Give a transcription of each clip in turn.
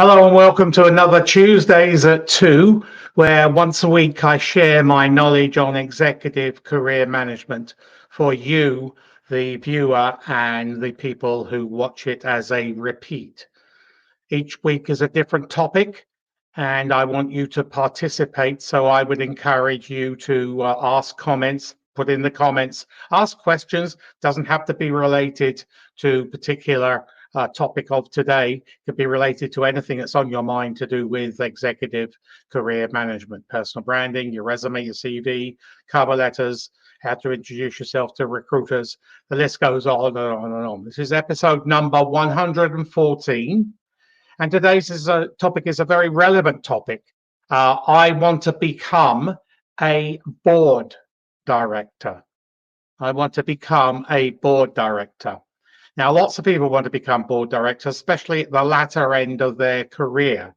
Hello and welcome to another Tuesdays at 2, where once a week I share my knowledge on executive career management for you, the viewer, and the people who watch it as a repeat. Each week is a different topic, and I want you to participate. So I would encourage you to ask comments, put in the comments, ask questions. Doesn't have to be related to particular topic of today. It could be related to anything that's on your mind to do with executive career management, personal branding, your resume, your CV, cover letters, how to introduce yourself to recruiters. The list goes on and on and on. This is episode number 114. And today's topic is a very relevant topic. I want to become a board director. I want to become a board director. Now, lots of people want to become board directors, especially at the latter end of their career,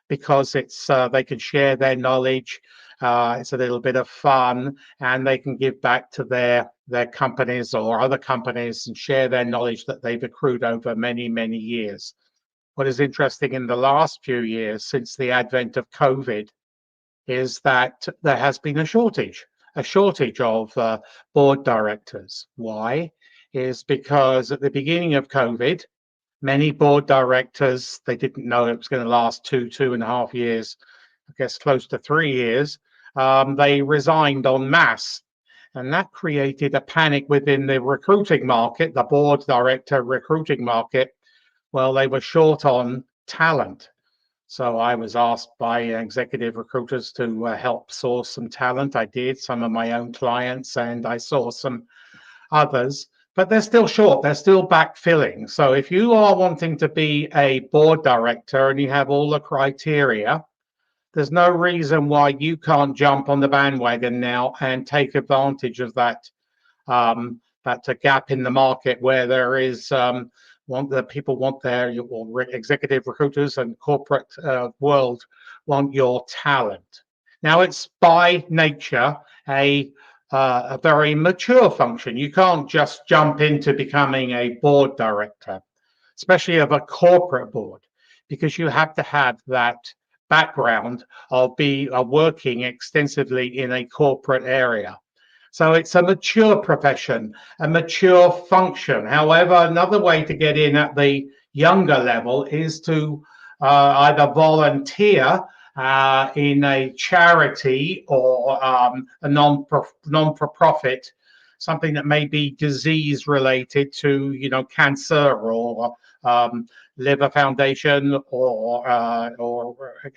because they can share their knowledge. It's a little bit of fun, and they can give back to their companies or other companies and share their knowledge that they've accrued over many, many years. What is interesting in the last few years since the advent of COVID is that there has been a shortage of board directors. Why? Is because at the beginning of COVID, many board directors, they didn't know it was going to last 2.5 years, I guess close to 3 years. They resigned en masse. And that created a panic within the recruiting market, the board director recruiting market. Well, they were short on talent. So I was asked by executive recruiters to help source some talent. I did, some of my own clients, and I saw some others, but they're still short. They're still backfilling. So if you are wanting to be a board director and you have all the criteria, there's no reason why you can't jump on the bandwagon now and take advantage of that a gap in the market where there is people want their executive recruiters and corporate world want your talent. Now, it's by nature a very mature function. You can't just jump into becoming a board director, especially of a corporate board, because you have to have that background of working extensively in a corporate area. So it's a mature profession, a mature function. However, another way to get in at the younger level is to either volunteer in a charity or a non-for-profit, something that may be disease related to, cancer or liver foundation or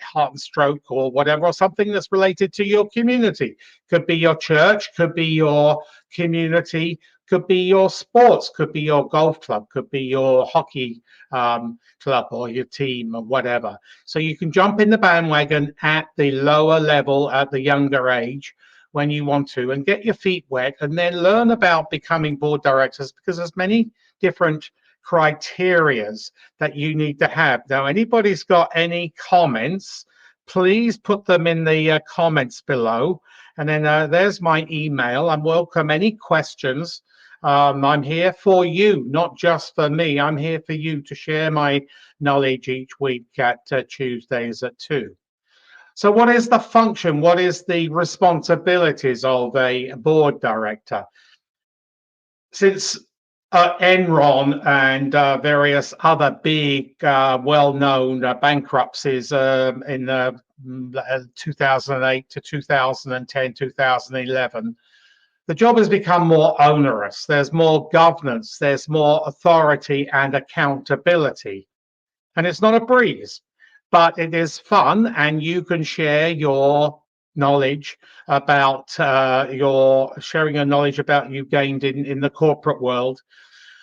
heart and stroke or whatever, or something that's related to your community. Could be your church, could be your community, could be your sports, could be your golf club, could be your hockey club or your team or whatever. So you can jump in the bandwagon at the lower level at the younger age when you want to and get your feet wet and then learn about becoming board directors, because there's many different criterias that you need to have. Now, anybody's got any comments, please put them in the comments below. And then there's my email. I welcome any questions. I'm here for you, not just for me. I'm here for you to share my knowledge each week at Tuesdays at 2. So what is the function? What is the responsibilities of a board director? Since Enron and various other big, well-known bankruptcies in 2008 to 2010, 2011, the job has become more onerous. There's more governance, there's more authority and accountability. And it's not a breeze, but it is fun, and you can share your knowledge about sharing your knowledge about you gained in the corporate world,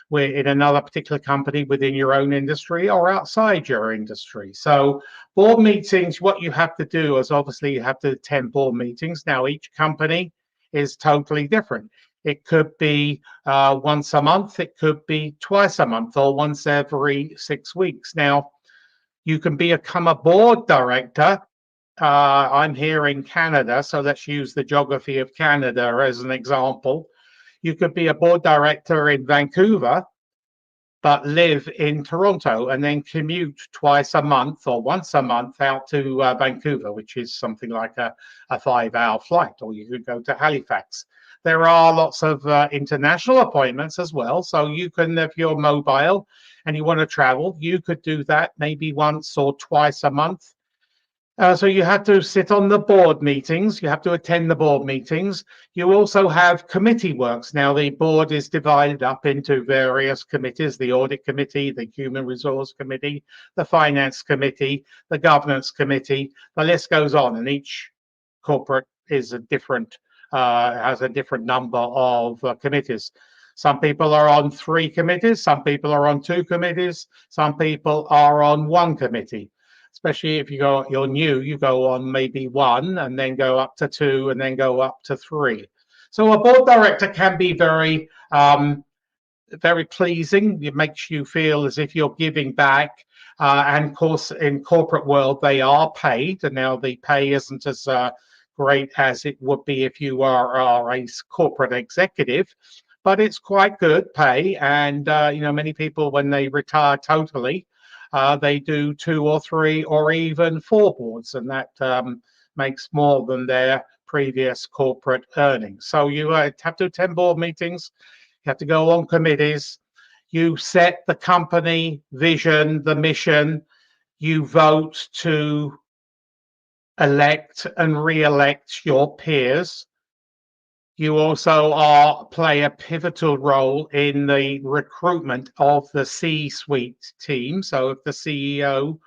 where in another particular company within your own industry or outside your industry. So board meetings, what you have to do is obviously you have to attend board meetings. Now, each company is totally different. It could be once a month, it could be twice a month, or once every 6 weeks. Now, you can become a board director. I'm here in Canada, so let's use the geography of Canada as an example. You could be a board director in Vancouver, but live in Toronto and then commute twice a month or once a month out to Vancouver, which is something like a 5-hour flight, or you could go to Halifax. There are lots of international appointments as well. So you can, if you're mobile and you want to travel, you could do that maybe once or twice a month. So you have to sit on the board meetings. You have to attend the board meetings. You also have committee works. Now, the board is divided up into various committees: the audit committee, the human resource committee, the finance committee, the governance committee. The list goes on, and each corporate is a different, has a different number of committees. Some people are on 3 committees. Some people are on 2 committees. Some people are on 1 committee. Especially if you're new, you go on maybe 1 and then go up to 2 and then go up to 3. So a board director can be very, very pleasing. It makes you feel as if you're giving back. And of course, in corporate world, they are paid. And now the pay isn't as great as it would be if you are a corporate executive, but it's quite good pay. And, many people, when they retire totally, they do 2 or 3 or even 4 boards, and that makes more than their previous corporate earnings. So you have to attend board meetings, you have to go on committees, you set the company vision, the mission, you vote to elect and re-elect your peers. You also play a pivotal role in the recruitment of the C-suite team. So if the CEO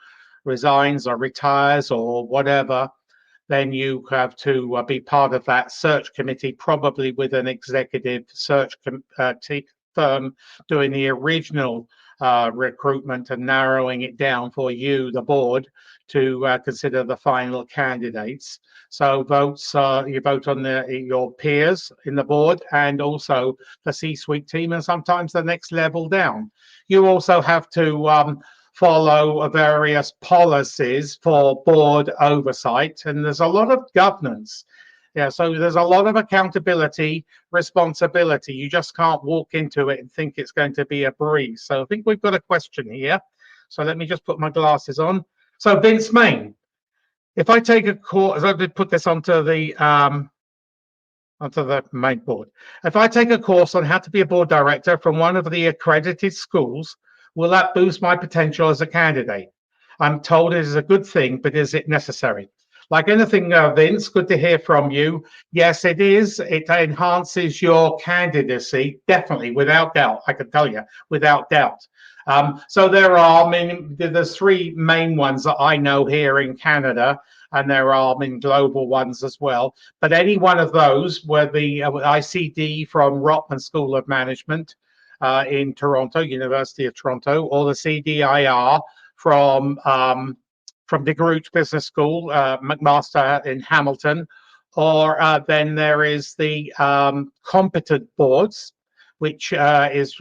resigns or retires or whatever, then you have to be part of that search committee, probably with an executive search firm doing the original recruitment and narrowing it down for you, the board, to consider the final candidates. So votes, you vote on your peers in the board and also the C-suite team, and sometimes the next level down. You also have to follow various policies for board oversight, and there's a lot of governance. Yeah, so there's a lot of accountability, responsibility. You just can't walk into it and think it's going to be a breeze. So I think we've got a question here. So let me just put my glasses on. So Vince Main, if I take a course, I did put this onto the main board. If I take a course on how to be a board director from one of the accredited schools, will that boost my potential as a candidate? I'm told it is a good thing, but is it necessary? Like anything, Vince, good to hear from you. Yes, it is. It enhances your candidacy, definitely, without doubt. I can tell you, without doubt. So there's 3 main ones that I know here in Canada, and there are global ones as well. But any one of those, where the ICD from Rotman School of Management in Toronto, University of Toronto, or the CDIR from DeGroote Business School, McMaster in Hamilton, or then there is the competent boards, which is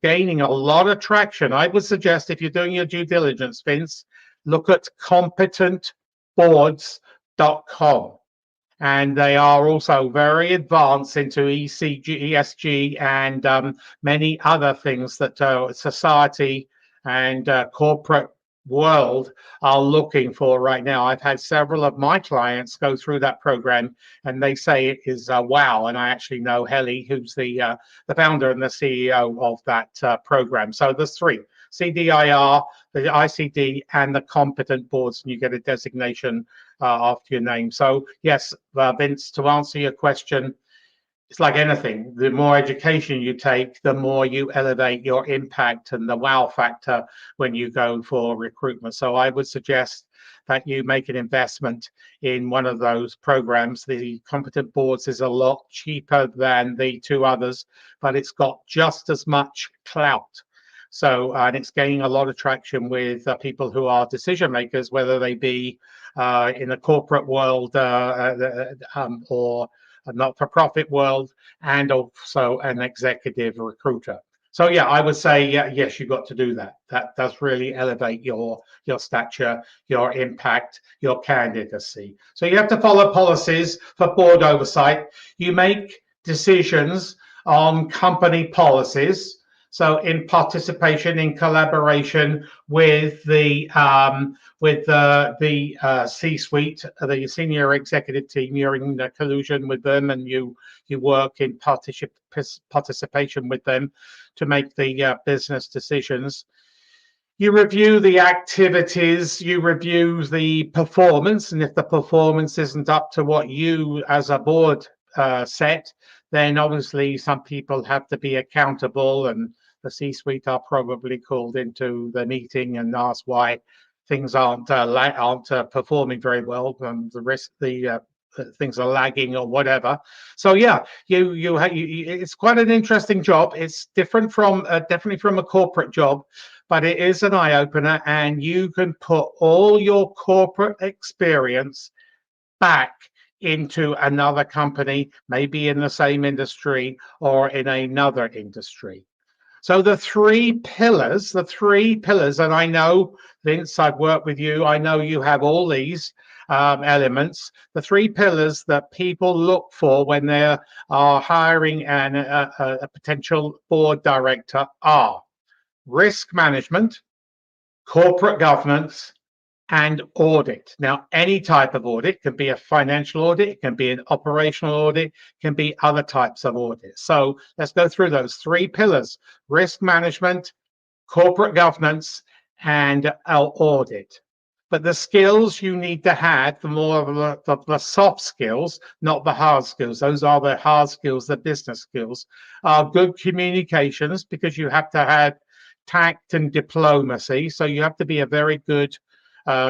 gaining a lot of traction. I would suggest, if you're doing your due diligence, Vince, look at competentboards.com. And they are also very advanced into ESG and many other things that society and corporate world are looking for right now. I've had several of my clients go through that program, and they say it is wow. And I actually know Helly, who's the founder and the CEO of that program. So there's 3: CDIR, the ICD, and the competent boards, and you get a designation after your name. So yes, Vince, to answer your question, it's like anything. The more education you take, the more you elevate your impact and the wow factor when you go for recruitment. So I would suggest that you make an investment in one of those programs. The competent boards is a lot cheaper than the 2 others, but it's got just as much clout. So, and it's gaining a lot of traction with people who are decision makers, whether they be in the corporate world or a not-for-profit world, and also an executive recruiter. So yeah, I would say yes, you've got to do that. That does really elevate your stature, your impact, your candidacy. So you have to follow policies for board oversight. You make decisions on company policies. So in participation, in collaboration with the C-suite, the senior executive team, you're in collusion with them, and you work in participation with them to make the business decisions. You review the activities, you review the performance, and if the performance isn't up to what you as a board set, then obviously some people have to be accountable, and the C-suite are probably called into the meeting and asked why things aren't performing very well, and the things are lagging or whatever. So yeah, it's quite an interesting job. It's different from definitely from a corporate job, but it is an eye-opener, and you can put all your corporate experience back into another company, maybe in the same industry or in another industry. So the three pillars, and I know, Vince, I've worked with you, I know you have all these elements. The three pillars that people look for when they are hiring a potential board director are risk management, corporate governance, and audit. Now, any type of audit can be a financial audit, it can be an operational audit, it can be other types of audits. So let's go through those three pillars: risk management, corporate governance, and our audit. But the skills you need to have, the more of the soft skills, not the hard skills. Those are the hard skills, the business skills, are good communications, because you have to have tact and diplomacy. So you have to be a very good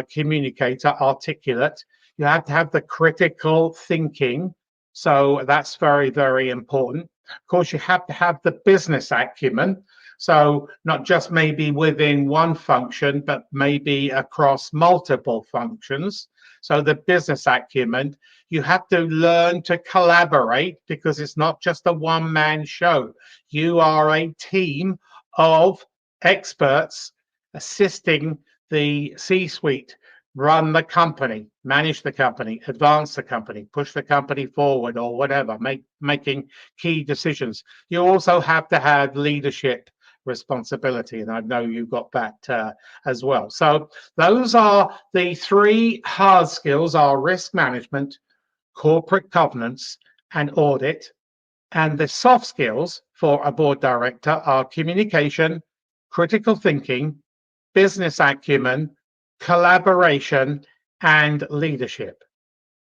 communicator, articulate. You have to have the critical thinking. So that's very, very important. Of course, you have to have the business acumen. So not just maybe within one function, but maybe across multiple functions. So the business acumen, you have to learn to collaborate, because it's not just a one-man show. You are a team of experts assisting the C-suite run the company, manage the company, advance the company, push the company forward, or whatever, making key decisions. You also have to have leadership responsibility, and I know you've got that as well. So those are the three hard skills: are risk management, corporate governance, and audit. And the soft skills for a board director are communication, critical thinking, business acumen, collaboration, and leadership.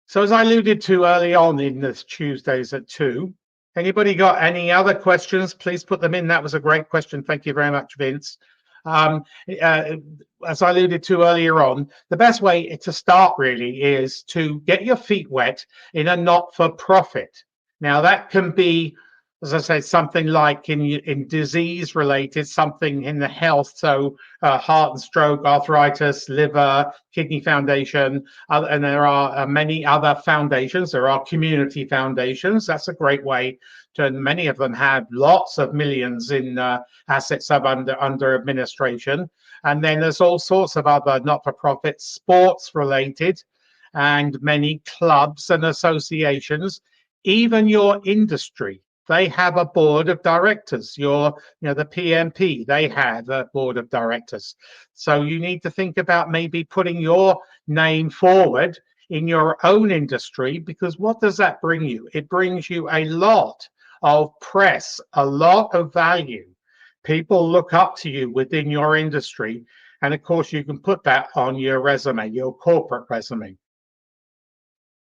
So as I alluded to early on in this Tuesdays at 2, anybody got any other questions? Please put them in. That was a great question. Thank you very much, Vince. As I alluded to earlier on, the best way to start really is to get your feet wet in a not-for-profit. Now that can be, as I say, something like in disease related, something in the health, so heart and stroke, arthritis, liver, kidney foundation, and there are many other foundations. There are community foundations. That's a great way to, and many of them have lots of millions in assets under administration. And then there's all sorts of other not-for-profit, sports related, and many clubs and associations. Even your industry, they have a board of directors. The PMP, they have a board of directors. So you need to think about maybe putting your name forward in your own industry, because what does that bring you? It brings you a lot of press, a lot of value. People look up to you within your industry. And of course, you can put that on your resume, your corporate resume.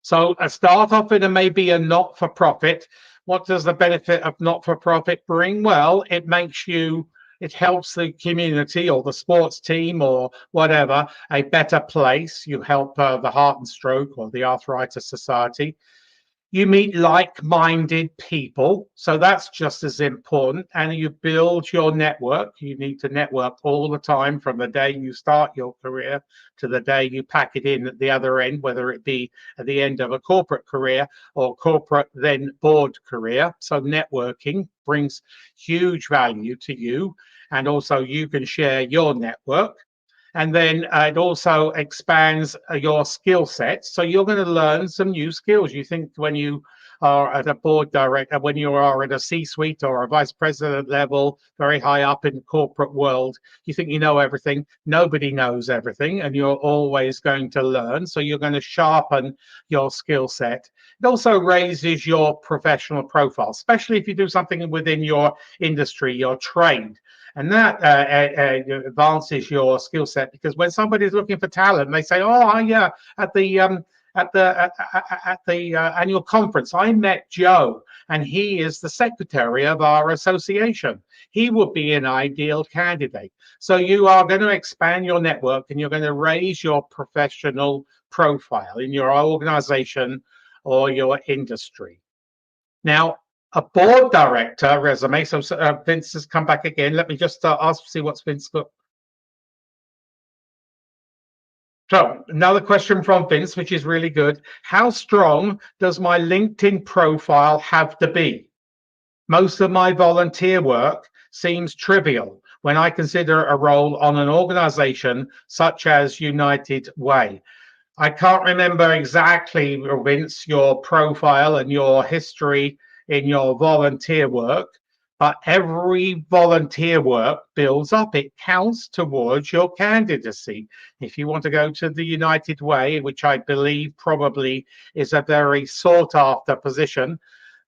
So a start off in maybe a not-for-profit. What does the benefit of not-for-profit bring? Well, it helps the community or the sports team or whatever a better place. You help the Heart and Stroke or the Arthritis Society. You meet like-minded people, so that's just as important. And you build your network. You need to network all the time, from the day you start your career to the day you pack it in at the other end, whether it be at the end of a corporate career or corporate then board career. So networking brings huge value to you, and also you can share your network. And then it also expands your skill set. So you're going to learn some new skills. You think when you are at a board director, when you are at a C-suite or a vice president level, very high up in the corporate world, you think you know everything. Nobody knows everything, and you're always going to learn. So you're going to sharpen your skill set. It also raises your professional profile, especially if you do something within your industry, your trade. And that advances your skill set, because when somebody's looking for talent, they say, "Oh, yeah, at the annual conference, I met Joe, and he is the secretary of our association. He would be an ideal candidate." So you are going to expand your network, and you're going to raise your professional profile in your organization or your industry. Now, a board director resume. So Vince has come back again. Let me just see what's Vince got. So another question from Vince, which is really good. How strong does my LinkedIn profile have to be? Most of my volunteer work seems trivial when I consider a role on an organization such as United Way. I can't remember exactly, Vince, your profile and your history in your volunteer work, but every volunteer work builds up. It counts towards your candidacy. If you want to go to the United Way, which I believe probably is a very sought after position,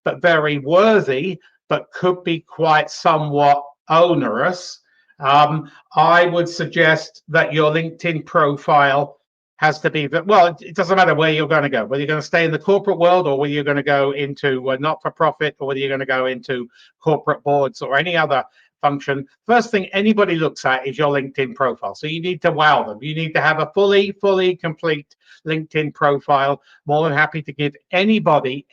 but very worthy, but could be quite somewhat onerous, I would suggest that your LinkedIn profile has to be, well, it doesn't matter where you're going to go, whether you're going to stay in the corporate world or whether you're going to go into not-for-profit, or whether you're going to go into corporate boards or any other function. First thing anybody looks at is your LinkedIn profile. So you need to wow them. You need to have a fully complete LinkedIn profile. More than happy to give anybody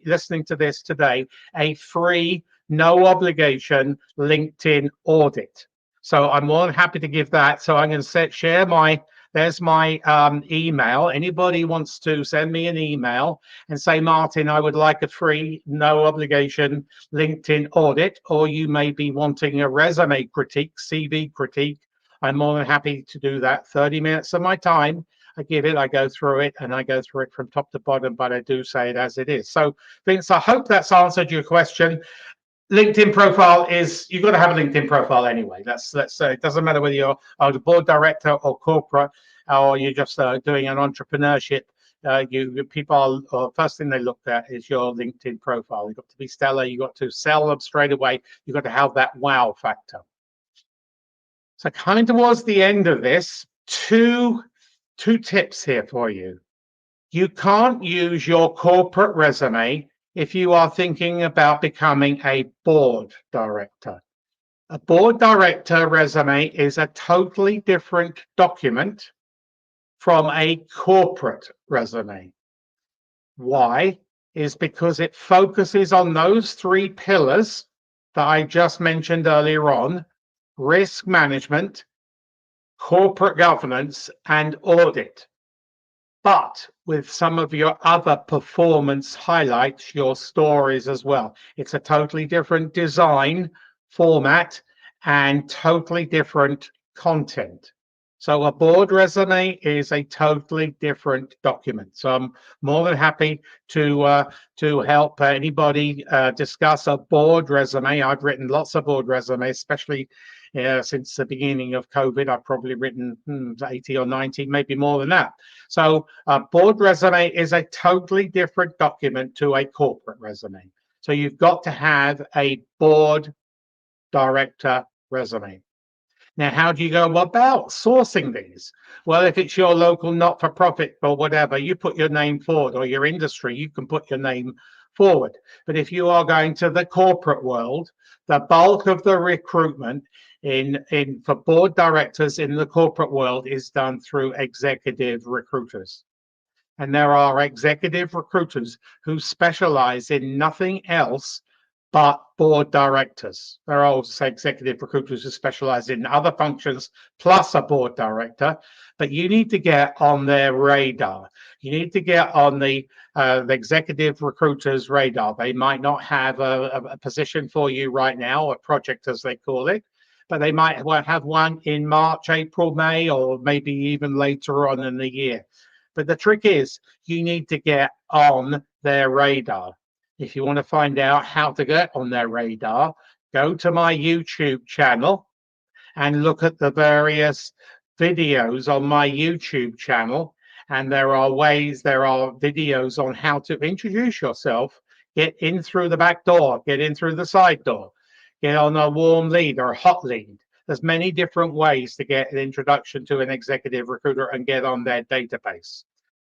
listening to this today a free, no obligation LinkedIn audit. So I'm more than happy to give that. So I'm going to share there's my email. Anybody wants to send me an email and say, Martin, I would like a free, no obligation LinkedIn audit, or you may be wanting a resume critique, CV critique. I'm more than happy to do that. 30 minutes of my time. I go through it, and I go through it from top to bottom, but I do say it as it is. So, Vince, I hope that's answered your question. LinkedIn profile is, you've got to have a LinkedIn profile anyway. It doesn't matter whether you're a board director or corporate, or you're just doing an entrepreneurship. First thing they look at is your LinkedIn profile. You've got to be stellar. You've got to sell them straight away. You've got to have that wow factor. So coming towards the end of this, two tips here for you. You can't use your corporate resume if you are thinking about becoming a board director. A board director resume is a totally different document from a corporate resume. Why? Is because it focuses on those three pillars that I just mentioned earlier on: risk management, corporate governance, and audit. But with some of your other performance highlights, your stories as well. It's a totally different design, format, and totally different content. So a board resume is a totally different document. So I'm more than happy to help anybody discuss a board resume. I've written lots of board resumes, especially since the beginning of COVID. I've probably written 80 or 90, maybe more than that. So a board resume is a totally different document to a corporate resume. So you've got to have a board director resume. Now, how do you go about sourcing these? Well, if it's your local not-for-profit or whatever, you put your name forward, or your industry, you can put your name forward. But if you are going to the corporate world, the bulk of the recruitment for board directors in the corporate world is done through executive recruiters. And there are executive recruiters who specialize in nothing else but board directors. There are also executive recruiters who specialize in other functions plus a board director, but you need to get on their radar. You need to get on the executive recruiters' radar. They might not have a position for you right now, a project as they call it, but they might have one in March, April, May, or maybe even later on in the year. But the trick is you need to get on their radar. If you want to find out how to get on their radar, go to my YouTube channel and look at the various videos on my YouTube channel. And there are videos on how to introduce yourself, get in through the back door, get in through the side door, get on a warm lead or a hot lead. There's many different ways to get an introduction to an executive recruiter and get on their database.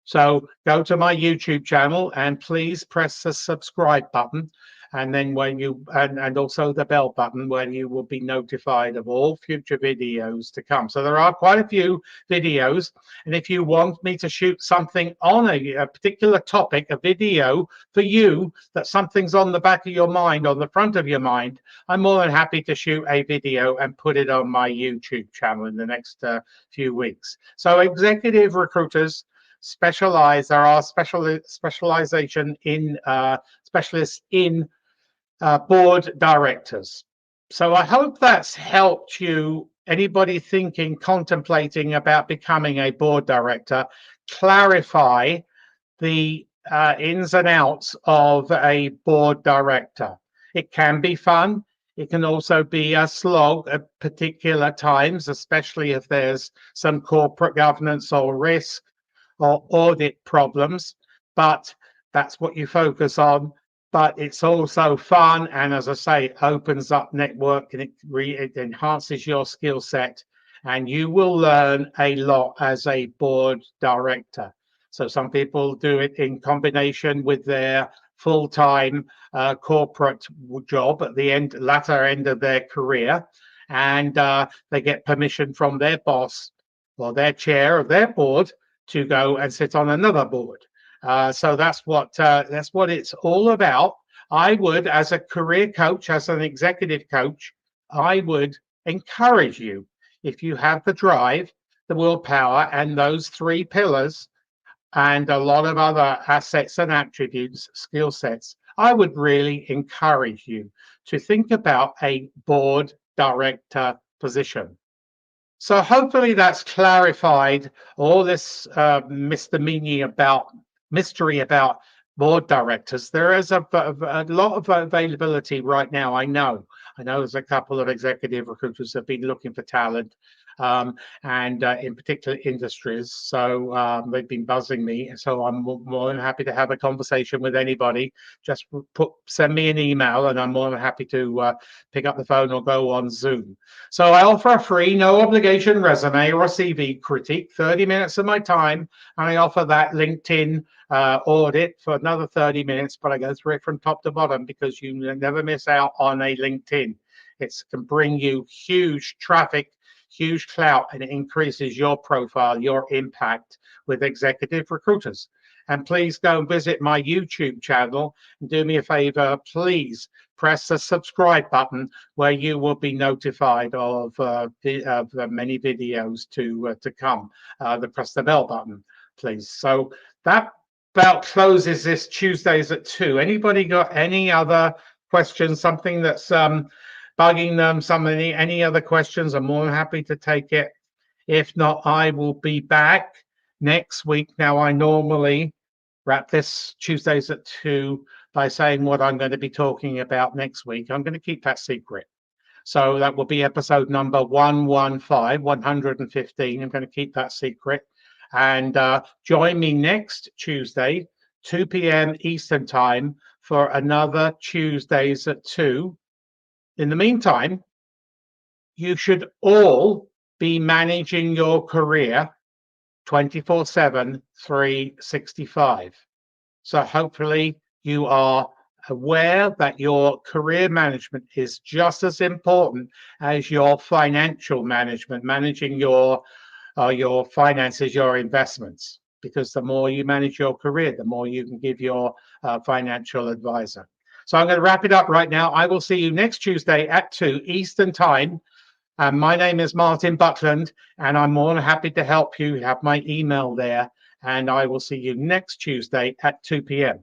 So go to my YouTube channel and please press the subscribe button, and then when you and also the bell button, where you will be notified of all future videos to come. So there are quite a few videos, and if you want me to shoot something on a particular topic, a video for you, that something's on the back of your mind, on the front of your mind, I'm more than happy to shoot a video and put it on my YouTube channel in the next few weeks. So executive recruiters specialize. There are specialization in specialists in board directors. So I hope that's helped you. Anybody thinking, contemplating about becoming a board director, clarify the ins and outs of a board director. It can be fun. It can also be a slog at particular times, especially if there's some corporate governance or risk or audit problems, but that's what you focus on. But it's also fun, and as I say, it opens up network, and it enhances your skill set, and you will learn a lot as a board director. So some people do it in combination with their full-time corporate job at the latter end of their career, and they get permission from their boss or their chair of their board to go and sit on another board. So that's what it's all about. I would, as a career coach, as an executive coach, I would encourage you, if you have the drive, the willpower, and those three pillars, and a lot of other assets and attributes, skill sets, I would really encourage you to think about a board director position. So hopefully that's clarified all this mystery about board directors. There is a lot of availability right now. I know there's a couple of executive recruiters have been looking for talent, and in particular industries. So they've been buzzing me. So I'm more than happy to have a conversation with anybody. Just send me an email, and I'm more than happy to pick up the phone or go on Zoom. So I offer a free, no obligation resume or CV critique, 30 minutes of my time, and I offer that LinkedIn audit for another 30 minutes, but I go through it from top to bottom because you never miss out on a LinkedIn. It can bring you huge traffic, huge clout, and it increases your profile, your impact with executive recruiters. And please go and visit my YouTube channel and do me a favor, please press the subscribe button where you will be notified of many videos to come. Press the bell button, please. So that about closes this Tuesdays at 2. Anybody got any other questions, something that's bugging them, any other questions? I'm more than happy to take it. If not, I will be back next week. Now, I normally wrap this Tuesdays at 2 by saying what I'm going to be talking about next week. I'm going to keep that secret. So that will be episode number 115. I'm going to keep that secret. And join me next Tuesday, 2 p.m. Eastern Time, for another Tuesdays at 2. In the meantime, you should all be managing your career 24/7, 365. So hopefully you are aware that your career management is just as important as your financial management, managing your finances, your investments, because the more you manage your career, the more you can give your financial advisor. So I'm going to wrap it up right now. I will see you next Tuesday at 2 Eastern Time. My name is Martin Buckland, and I'm more than happy to help you. You have my email there, and I will see you next Tuesday at 2 p.m.